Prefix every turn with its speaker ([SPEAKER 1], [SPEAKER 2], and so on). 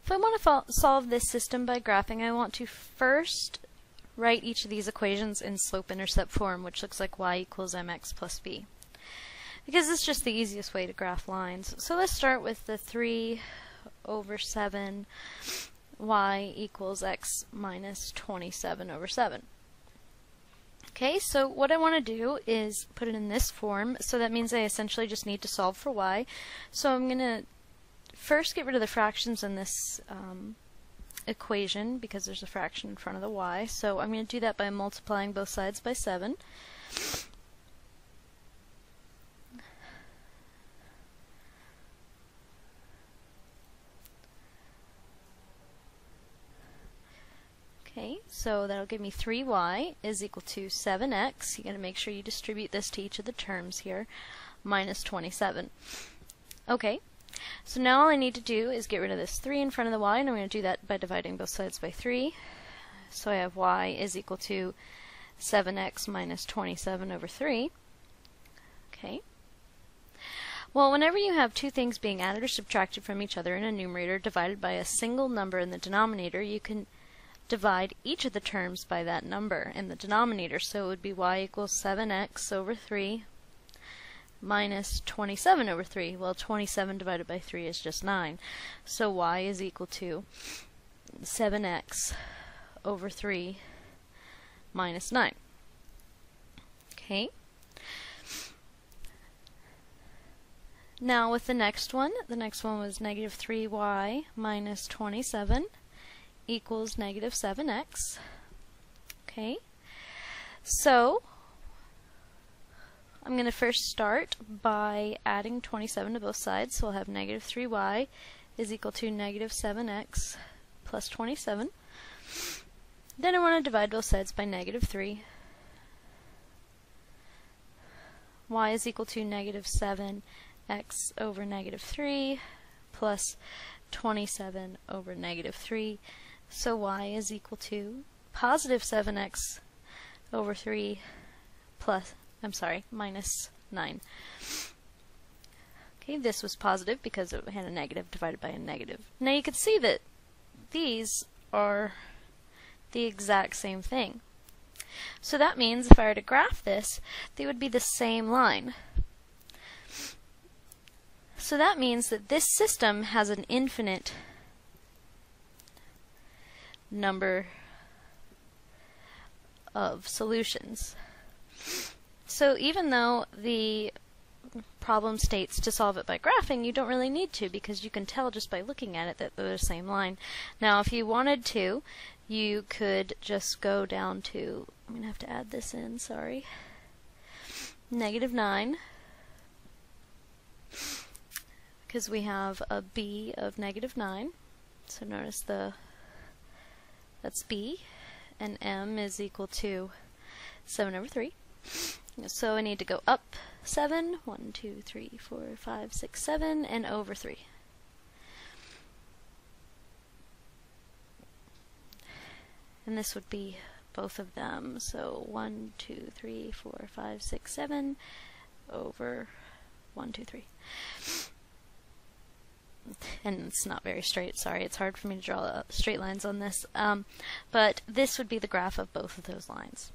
[SPEAKER 1] If I want to solve this system by graphing, I want to first write each of these equations in slope-intercept form, which looks like y equals mx plus b, because it's just the easiest way to graph lines. So let's start with the 3 over 7 y equals x minus 27 over 7. Okay, so what I want to do is put it in this form, so that means I essentially just need to solve for y. So I'm going to first get rid of the fractions in this equation, because there's a fraction in front of the y. So I'm going to do that by multiplying both sides by 7. Okay, so that'll give me 3y is equal to 7x. You got to make sure you distribute this to each of the terms here, minus 27. Okay, so now all I need to do is get rid of this 3 in front of the y, and I'm going to do that by dividing both sides by 3. So I have y is equal to 7x minus 27 over 3. Okay. Well, whenever you have two things being added or subtracted from each other in a numerator divided by a single number in the denominator, you can divide each of the terms by that number in the denominator. So it would be y equals 7x over 3 minus 27 over 3. Well, 27 divided by 3 is just 9. So y is equal to 7x over 3 minus 9. Okay. Now with the next one was negative 3y minus 27 equals negative 7x. Okay, so I'm going to first start by adding 27 to both sides, so I'll have negative 3y is equal to negative 7x plus 27. Then I want to divide both sides by negative 3. Y is equal to negative 7x over negative 3 plus 27 over negative 3. So y is equal to positive 7x over 3 minus 9. Okay, this was positive because it had a negative divided by a negative. Now you can see that these are the exact same thing. So that means if I were to graph this, they would be the same line. So that means that this system has an infinite number of solutions. So even though the problem states to solve it by graphing, you don't really need to, because you can tell just by looking at it that they're the same line. Now if you wanted to, you could just go down to, I'm going to have to add this in, sorry, negative 9, because we have a b of negative 9. So notice that's b, and m is equal to 7 over 3. So I need to go up 7, 1, 2, 3, 4, 5, 6, 7, and over 3. And this would be both of them. So 1, 2, 3, 4, 5, 6, 7 over 1, 2, 3. And it's not very straight, sorry, it's hard for me to draw straight lines on this, but this would be the graph of both of those lines.